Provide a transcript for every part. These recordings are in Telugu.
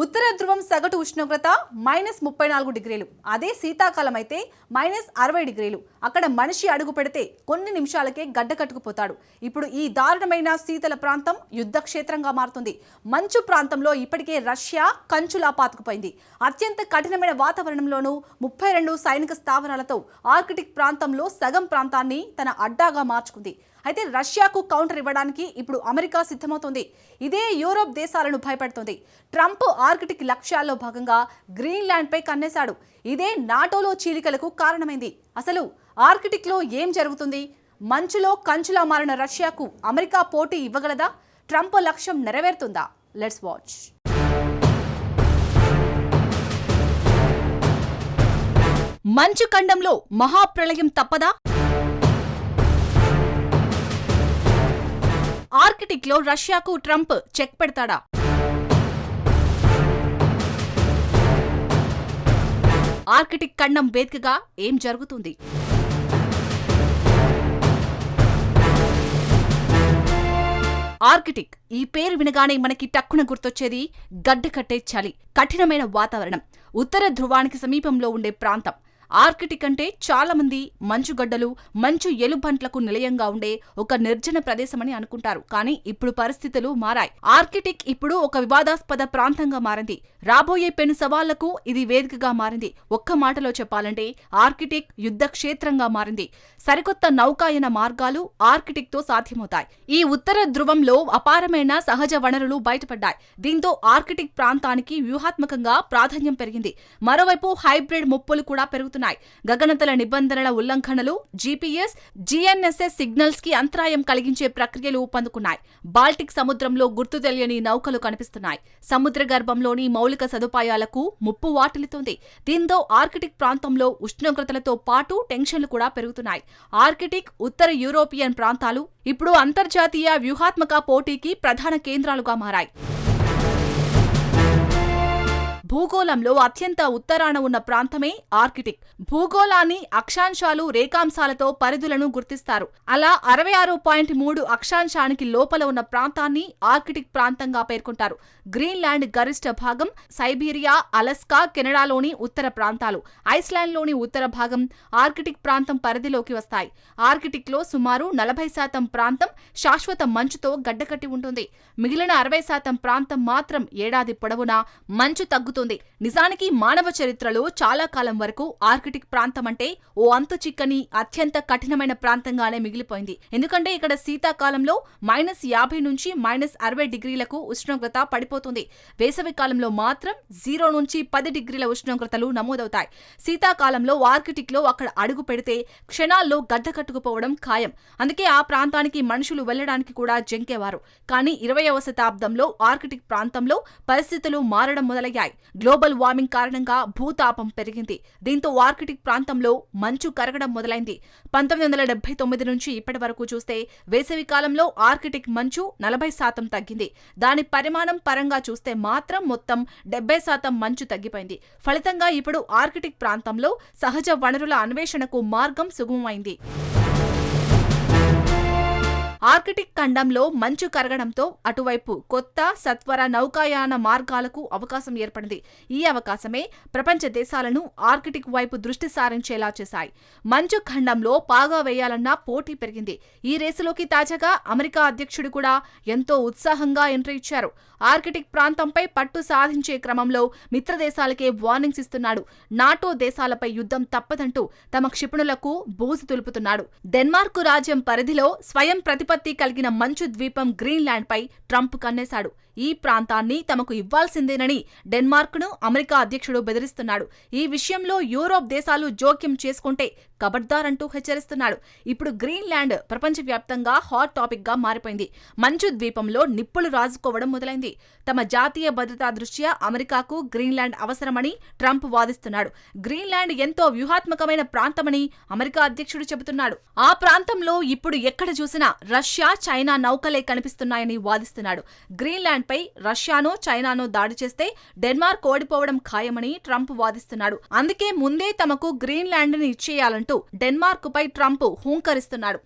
ఉత్తర ధ్రువం సగటు ఉష్ణోగ్రత -34 డిగ్రీలు. అదే శీతాకాలం అయితే -60 డిగ్రీలు. అక్కడ మనిషి అడుగు పెడితే కొన్ని నిమిషాలకే గడ్డ కట్టుకుపోతాడు. ఇప్పుడు ఈ దారుణమైన శీతల ప్రాంతం యుద్ధ క్షేత్రంగా మారుతుంది. మంచు ప్రాంతంలో ఇప్పటికే రష్యా కంచులా పాతుకుపోయింది. అత్యంత కఠినమైన వాతావరణంలోనూ 32 సైనిక స్థావరాలతో ఆర్కిటిక్ ప్రాంతంలో సగం ప్రాంతాన్ని తన అడ్డాగా మార్చుకుంది. అయితే రష్యాకు కౌంటర్ ఇవ్వడానికి ఇప్పుడు అమెరికా సిద్ధమవుతోంది. ఇదే యూరోప్ దేశాలను భయపెడుతోంది. ట్రంప్ ఆర్కిటిక్ లక్ష్యాల్లో భాగంగా గ్రీన్లాండ్పై కన్నేశాడు. ఇదే నాటోలో చీలికలకు కారణమైంది. అసలు ఆర్కిటిక్లో ఏం జరుగుతుంది? మంచులో కంచులా మారిన రష్యాకు అమెరికా పోటీ ఇవ్వగలదా? ట్రంప్ లక్ష్యం నెరవేరుతుందా? Let's watch. మంచు ఖండంలో మహాప్రళయం తప్పదా? ఆర్కిటిక్ లో రష్యాకు ట్రంప్ చెక్ పెడతాడా? ఆర్కిటిక్ ఖండం వేదికగా ఏం జరుగుతుంది? ఆర్కిటిక్ ఈ పేరు వినగానే మనకి టక్కున గుర్తొచ్చేది గడ్డ కట్టే చలి, కఠినమైన వాతావరణం, ఉత్తర ధ్రువానికి సమీపంలో ఉండే ప్రాంతం. ఆర్కిటిక్ అంటే చాలా మంది మంచుగడ్డలు, మంచు ఎలుబంట్లకు నిలయంగా ఉండే ఒక నిర్జన ప్రదేశమని అనుకుంటారు. కానీ ఇప్పుడు పరిస్థితులు మారాయి. ఆర్కిటిక్ ఇప్పుడు ఒక వివాదాస్పద ప్రాంతంగా మారింది. రాబోయే పెను సవాళ్లకు ఇది వేదికగా మారింది. ఒక్క మాటలో చెప్పాలంటే ఆర్కిటిక్ యుద్ధ క్షేత్రంగా మారింది. సరికొత్త నౌకాయన మార్గాలు ఆర్కిటిక్ తో సాధ్యమవుతాయి. ఈ ఉత్తర ధ్రువంలో అపారమైన సహజ వనరులు బయటపడ్డాయి. దీంతో ఆర్కిటిక్ ప్రాంతానికి వ్యూహాత్మకంగా ప్రాధాన్యం పెరిగింది. మరోవైపు హైబ్రిడ్ ముప్పులు కూడా పెరుగుతున్నాయి. గగనతల నిబంధనల ఉల్లంఘనలు, జీపీఎస్, జీఎన్ఎస్ఎస్ సిగ్నల్స్ కి అంతరాయం కలిగించే ప్రక్రియలు ఊపందుకున్నాయి. బాల్టిక్ సముద్రంలో గుర్తు తెలియని నౌకలు కనిపిస్తున్నాయి. సముద్ర గర్భంలోని మౌలిక సదుపాయాలకు ముప్పు వాటిల్లుతోంది. దీంతో ఆర్కిటిక్ ప్రాంతంలో ఉష్ణోగ్రతలతో పాటు టెన్షన్లు కూడా పెరుగుతున్నాయి. ఆర్కిటిక్, ఉత్తర యూరోపియన్ ప్రాంతాలు ఇప్పుడు అంతర్జాతీయ వ్యూహాత్మక పోటీకి ప్రధాన కేంద్రాలుగా మారాయి. భూగోళంలో అత్యంత ఉత్తరాన ఉన్న ప్రాంతమే ఆర్కిటిక్. భూగోళాన్ని అక్షాంశాలు, రేఖాంశాలతో పరిధులను గుర్తిస్తారు. అలా 66.3 అక్షాంశానికి లోపల ఉన్న ప్రాంతాన్ని ఆర్కిటిక్ ప్రాంతంగా పేర్కొంటారు. గ్రీన్లాండ్ గరిష్ట భాగం, సైబీరియా, అలస్కా, కెనడాలోని ఉత్తర ప్రాంతాలు, ఐస్లాండ్లోని ఉత్తర భాగం ఆర్కిటిక్ ప్రాంతం పరిధిలోకి వస్తాయి. ఆర్కిటిక్ లో సుమారు 40% ప్రాంతం శాశ్వత మంచుతో గడ్డకట్టి ఉంటుంది. మిగిలిన 60% ప్రాంతం మాత్రం ఏడాది పొడవునా మంచు తగ్గుతుంది. నిజానికి మానవ చరిత్రలో చాలా కాలం వరకు ఆర్కిటిక్ ప్రాంతం అంటే ఓ అంతు చిక్కని అత్యంత కఠినమైన ప్రాంతంగానే మిగిలిపోయింది. ఎందుకంటే ఇక్కడ శీతాకాలంలో -50 నుంచి -60 డిగ్రీలకు ఉష్ణోగ్రత పడిపోతుంది. వేసవి కాలంలో మాత్రం 0 నుంచి 10 డిగ్రీల ఉష్ణోగ్రతలు నమోదవుతాయి. శీతాకాలంలో ఆర్కిటిక్ లో అక్కడ అడుగు పెడితే క్షణాల్లో గడ్డ కట్టుకుపోవడం ఖాయం. అందుకే ఆ ప్రాంతానికి మనుషులు వెళ్లడానికి కూడా జంకేవారు. కానీ 20వ శతాబ్దంలో ఆర్కిటిక్ ప్రాంతంలో పరిస్థితులు మారడం మొదలయ్యాయి. గ్లోబల్ వార్మింగ్ కారణంగా భూతాపం పెరిగింది. దీంతో ఆర్కిటిక్ ప్రాంతంలో మంచు కరగడం మొదలైంది. 1979 నుంచి ఇప్పటి వరకు చూస్తే వేసవి కాలంలో ఆర్కిటిక్ మంచు 40% తగ్గింది. దాని పరిమాణం పరంగా చూస్తే మాత్రం మొత్తం 70% మంచు తగ్గిపోయింది. ఫలితంగా ఇప్పుడు ఆర్కిటిక్ ప్రాంతంలో సహజ వనరుల అన్వేషణకు మార్గం సుగమమైంది. ఆర్కిటిక్ ఖండంలో మంచు కరగడంతో అటువైపు కొత్త సత్వర నౌకాయాన మార్గాలకు అవకాశం ఏర్పడింది. ఈ అవకాశమే ప్రపంచ దేశాలను ఆర్కిటిక్ వైపు దృష్టి సారించేలా చేశాయి. మంచు ఖండంలో పాగా వేయాలన్న పోటీ పెరిగింది. ఈ రేసులోకి తాజాగా అమెరికా అధ్యక్షుడు కూడా ఎంతో ఉత్సాహంగా ఎంట్రీ ఇచ్చారు. ఆర్కిటిక్ ప్రాంతంపై పట్టు సాధించే క్రమంలో మిత్ర దేశాలకే వార్నింగ్స్ ఇస్తున్నాడు. నాటో దేశాలపై యుద్ధం తప్పదంటూ తమ క్షిపణులకు బూజు తులుపుతున్నాడు. డెన్మార్క్ రాజ్యం పరిధిలో స్వయం ప్రతిపత్తి కలిగిన మంచు ద్వీపం గ్రీన్లాండ్ పై ట్రంప్ కన్నేశాడు. ఈ ప్రాంతాన్ని తమకు ఇవ్వాల్సిందేనని డెన్మార్క్ను అమెరికా అధ్యక్షుడు బెదిరిస్తున్నాడు. ఈ విషయంలో యూరోప్ దేశాలు జోక్యం చేసుకుంటే కబడ్దారంటూ హెచ్చరిస్తున్నాడు. ఇప్పుడు గ్రీన్లాండ్ ప్రపంచవ్యాప్తంగా హాట్ టాపిక్ గా మారిపోయింది. మంచు ద్వీపంలో నిప్పులు రాజుకోవడం మొదలైంది. తమ జాతీయ భద్రతా దృష్ట్యా అమెరికాకు గ్రీన్లాండ్ అవసరమని ట్రంప్ వాదిస్తున్నాడు. గ్రీన్లాండ్ ఎంతో వ్యూహాత్మకమైన ప్రాంతమని అమెరికా అధ్యక్షుడు చెబుతున్నాడు. ఆ ప్రాంతంలో ఇప్పుడు ఎక్కడ చూసినా రష్యా, చైనా నౌకలే కనిపిస్తున్నాయని వాదిస్తున్నాడు. గ్రీన్లాండ్ పై రష్యానో, చైనానో దాడి చేస్తే డెన్మార్క్ ఓడిపోవడం ఖాయమని ట్రంప్ వాదిస్తున్నాడు. అందుకే ముందే తమకు గ్రీన్లాండ్ ని ఇచ్చేయాలంటూ డెన్మార్క్ పై ట్రంప్ హూంకరిస్తున్నాడు.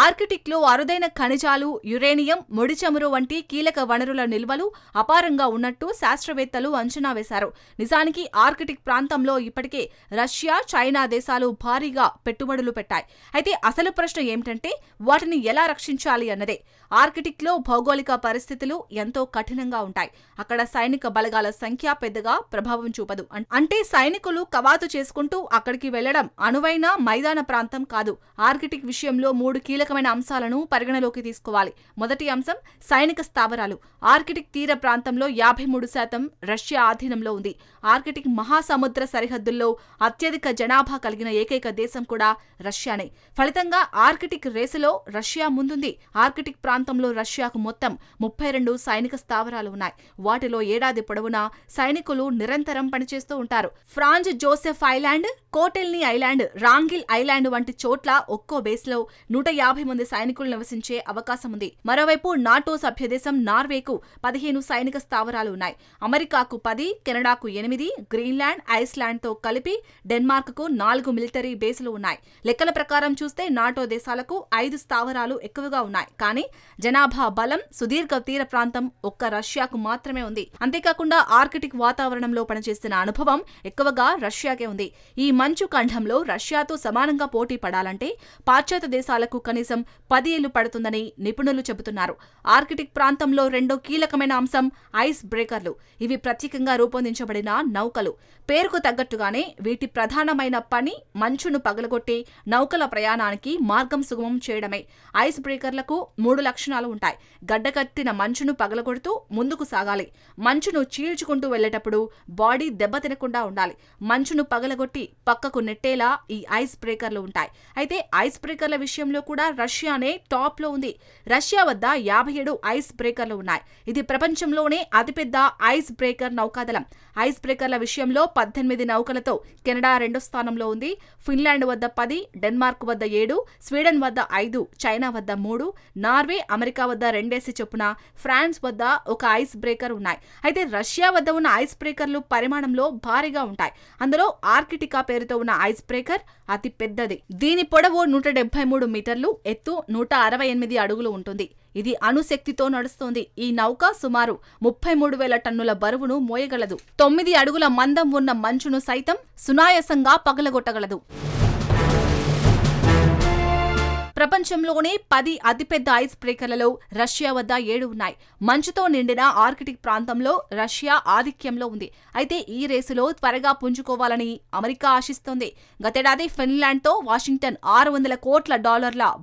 ఆర్కిటిక్ లో అరుదైన ఖనిజాలు, యురేనియం, ముడి చమురు వంటి కీలక వనరుల నిల్వలు అపారంగా ఉన్నట్టు శాస్త్రవేత్తలు అంచనా వేశారు. నిజానికి ఆర్కిటిక్ ప్రాంతంలో ఇప్పటికే రష్యా, చైనా దేశాలు భారీగా పెట్టుబడులు పెట్టాయి. అయితే అసలు ప్రశ్న ఏమిటంటే వాటిని ఎలా రక్షించాలి అన్నదే. ఆర్కిటిక్ లో భౌగోళిక పరిస్థితులు ఎంతో కఠినంగా ఉంటాయి. అక్కడ సైనిక బలగాల సంఖ్య పెద్దగా ప్రభావం చూపదు. అంటే సైనికులు కవాతు చేసుకుంటూ అక్కడికి వెళ్లడం అనువైన మైదాన ప్రాంతం కాదు. ఆర్కిటిక్ విషయంలో 3 కీలకమైన అంశాలను పరిగణలోకి తీసుకోవాలి. మొదటి అంశం సైనిక స్థావరాలు. ఆర్కిటిక్ తీర ప్రాంతంలో 53% రష్యా ఆధీనంలో ఉంది. ఆర్కిటిక్ మహాసముద్ర సరిహద్దుల్లో అత్యధిక జనాభా కలిగిన ఏకైక దేశం కూడా రష్యానే. ఫలితంగా ఆర్కిటిక్ రేసులో రష్యా ముందుంది. ఆర్కిటిక్ ప్రాంతంలో రష్యాకు మొత్తం 32 సైనిక స్థావరాలు ఉన్నాయి. వాటిలో ఏడాది పొడవునా సైనికులు నిరంతరం పనిచేస్తూ ఉంటారు. Franz Josef island, Kotelny island, Wrangel island వంటి చోట్ల ఒక్కో బేస్లో 150 మంది సైనికులు నివసించే అవకాశం ఉంది. మరోవైపు నాటో సభ్యదేశం నార్వేకు 15 సైనిక స్థావరాలు ఉన్నాయి. అమెరికాకు 10, కెనడాకు 8, గ్రీన్లాండ్, ఐస్లాండ్తో కలిపి డెన్మార్క్కు 4 మిలిటరీ బేసులు ఉన్నాయి. లెక్కల ప్రకారం చూస్తే నాటో దేశాలకు 5 స్థావరాలు ఎక్కువగా ఉన్నాయి. కానీ జనాభా బలం, సుదీర్ఘ తీర ప్రాంతం ఒక్క రష్యాకు మాత్రమే ఉంది. అంతేకాకుండా ఆర్కిటిక్ వాతావరణంలో పనిచేసిన అనుభవం ఎక్కువగా రష్యాకే ఉంది. ఈ మంచు ఖండంలో రష్యాతో సమానంగా పోటీ పడాలంటే పాశ్చాత్య దేశాలకు కనీసం 10 ఏళ్లు పడుతుందని నిపుణులు చెబుతున్నారు. ఆర్కిటిక్ ప్రాంతంలో రెండో కీలకమైన అంశం ఐస్ బ్రేకర్లు. ఇవి ప్రత్యేకంగా రూపొందించబడిన నౌకలు. పేరుకు తగ్గట్టుగానే వీటి ప్రధానమైన పని మంచును పగలగొట్టి నౌకల ప్రయాణానికి మార్గం సుగమం చేయడమే. ఐస్ బ్రేకర్లకు 3 లక్షణాలు ఉంటాయి. గడ్డకట్టిన మంచును పగలగొడుతూ ముందుకు సాగాలి. మంచును చీల్చుకుంటూ వెళ్లేటప్పుడు బాడీ దెబ్బతినకుండా ఉండాలి. మంచును పగలగొట్టి పక్కకు నెట్టేలా ఈ ఐస్ బ్రేకర్లు ఉంటాయి. అయితే ఐస్ బ్రేకర్ల విషయంలో కూడా రష్యానే టాప్ లో ఉంది. రష్యా వద్ద 57 ఐస్ బ్రేకర్లు ఉన్నాయి. ఇది ప్రపంచంలోనే అతిపెద్ద ఐస్ బ్రేకర్ నౌకాదళం. ఐస్ బ్రేకర్ల విషయంలో 18 నౌకలతో కెనడా 2వ స్థానంలో ఉంది. ఫిన్లాండ్ వద్ద 10, డెన్మార్క్ వద్ద 7, స్వీడన్ వద్ద 5, చైనా వద్ద 3, నార్వే, అమెరికా వద్ద 2 చొప్పున, ఫ్రాన్స్ వద్ద ఒక ఐస్ బ్రేకర్ ఉన్నాయి. అయితే రష్యా వద్ద ఉన్న ఐస్ బ్రేకర్లు పరిమాణంలో భారీగా ఉంటాయి. అందులో ఆర్కిటికా పేరుతో ఉన్న ఐస్ బ్రేకర్ అతి పెద్దది. దీని పొడవు 173 మీటర్లు, ఎత్తు 168 అడుగులు ఉంటుంది. ఇది అణుశక్తితో నడుస్తోంది. ఈ నౌక సుమారు 33,000 టన్నుల బరువును మోయగలదు. 9 అడుగుల మందం ఉన్న మంచును సైతం సునాయాసంగా పగలగొట్టగలదు. ప్రపంచంలోనే 10 అతిపెద్ద ఐస్ బ్రేకర్లలో రష్యా వద్ద 7 ఉన్నాయి. మంచుతో నిండిన ఆర్కిటిక్ ప్రాంతంలో రష్యా ఆధిక్యంలో ఉంది. అయితే ఈ రేసులో త్వరగా పుంజుకోవాలని అమెరికా ఆశిస్తోంది. గతేడాది ఫిన్లాండ్తో వాషింగ్టన్ $600 కోట్ల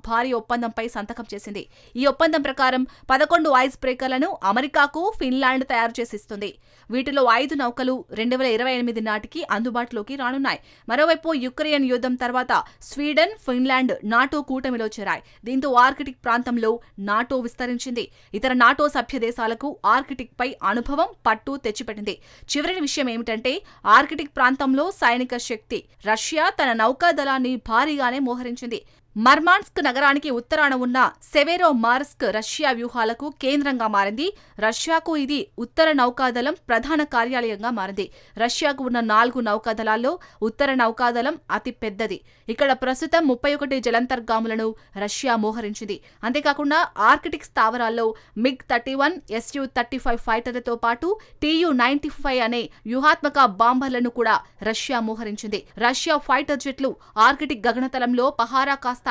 భారీ ఒప్పందంపై సంతకం చేసింది. ఈ ఒప్పందం ప్రకారం 11 ఐస్ బ్రేకర్లను అమెరికాకు ఫిన్లాండ్ తయారు చేసిస్తుంది. వీటిలో 5 నౌకలు 2028 నాటికి అందుబాటులోకి రానున్నాయి. మరోవైపు యుక్రెయిన్ యుద్ధం తర్వాత స్వీడన్, ఫిన్లాండ్ నాటో కూటమిలో చేరాయి. దీంతో ఆర్కిటిక్ ప్రాంతంలో నాటో విస్తరించింది. ఇతర నాటో సభ్య దేశాలకు ఆర్కిటిక్ పై అనుభవం, పట్టు తెచ్చిపెట్టింది. చివరి విషయం ఏమిటంటే ఆర్కిటిక్ ప్రాంతంలో సైనిక శక్తి. రష్యా తన నౌకాదళాన్ని భారీగానే మోహరించింది. మర్మాన్స్క్ నగరానికి ఉత్తరాన ఉన్న సెవెరోమార్స్క్ రష్యా వ్యూహాలకు కేంద్రంగా మారింది. రష్యాకు ఇది ఉత్తర నౌకాదళం ప్రధాన కార్యాలయంగా మారింది. రష్యాకు ఉన్న 4 నౌకాదళాల్లో ఉత్తర నౌకాదళం అతి పెద్దది. ఇక్కడ ప్రస్తుతం 31 జలంతర్గాములను రష్యా మోహరించింది. అంతేకాకుండా ఆర్కిటిక్ స్థావరాల్లో MiG-31, Su-35 ఫైటర్లతో పాటు Tu-95 అనే వ్యూహాత్మక బాంబర్లను కూడా రష్యా మోహరించింది. రష్యా ఫైటర్ జెట్లు ఆర్కిటిక్ గగనతలంలో పహారా కాస్తాయి.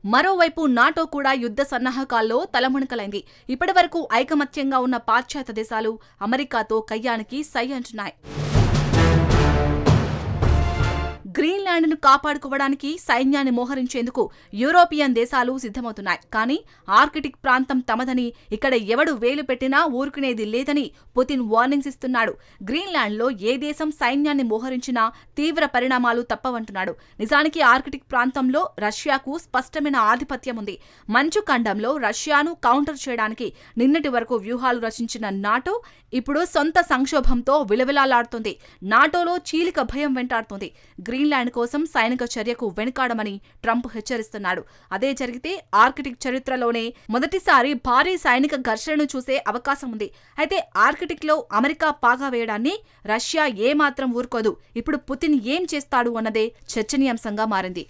మరోవైపు నాటో కూడా యుద్ధ సన్నాహకాల్లో తలమునకలైంది. ఇప్పటివరకు ఐకమత్యంగా ఉన్న పాశ్చాత్య దేశాలు అమెరికాతో కయ్యానికి సై అంటున్నాయి. గ్రీన్లాండ్ను కాపాడుకోవడానికి సైన్యాన్ని మోహరించేందుకు యూరోపియన్ దేశాలు సిద్ధమవుతున్నాయి. కానీ ఆర్కిటిక్ ప్రాంతం తమదని, ఇక్కడ ఎవడు వేలు పెట్టినా ఊరుకునేది లేదని పుతిన్ వార్నింగ్స్ ఇస్తున్నాడు. గ్రీన్లాండ్లో ఏ దేశం సైన్యాన్ని మోహరించినా తీవ్ర పరిణామాలు తప్పవంటున్నాడు. నిజానికి ఆర్కిటిక్ ప్రాంతంలో రష్యాకు స్పష్టమైన ఆధిపత్యం ఉంది. మంచు ఖండంలో రష్యాను కౌంటర్ చేయడానికి నిన్నటి వరకు వ్యూహాలు రచించిన నాటో ఇప్పుడు సొంత సంక్షోభంతో విలవిలాలాడుతుంది. నాటోలో చీలిక భయం వెంటాడుతుంది. గ్రీన్లాండ్ కోసం సైనిక చర్యకు వెనుకాడమని ట్రంప్ హెచ్చరిస్తున్నాడు. అదే జరిగితే ఆర్కిటిక్ చరిత్రలోనే మొదటిసారి భారీ సైనిక ఘర్షణను చూసే అవకాశం ఉంది. అయితే ఆర్కిటిక్ లో అమెరికా పాగా వేయడాన్ని రష్యా ఏమాత్రం ఊరుకోదు. ఇప్పుడు పుతిన్ ఏం చేస్తాడు అన్నదే చర్చనీయాంశంగా మారింది.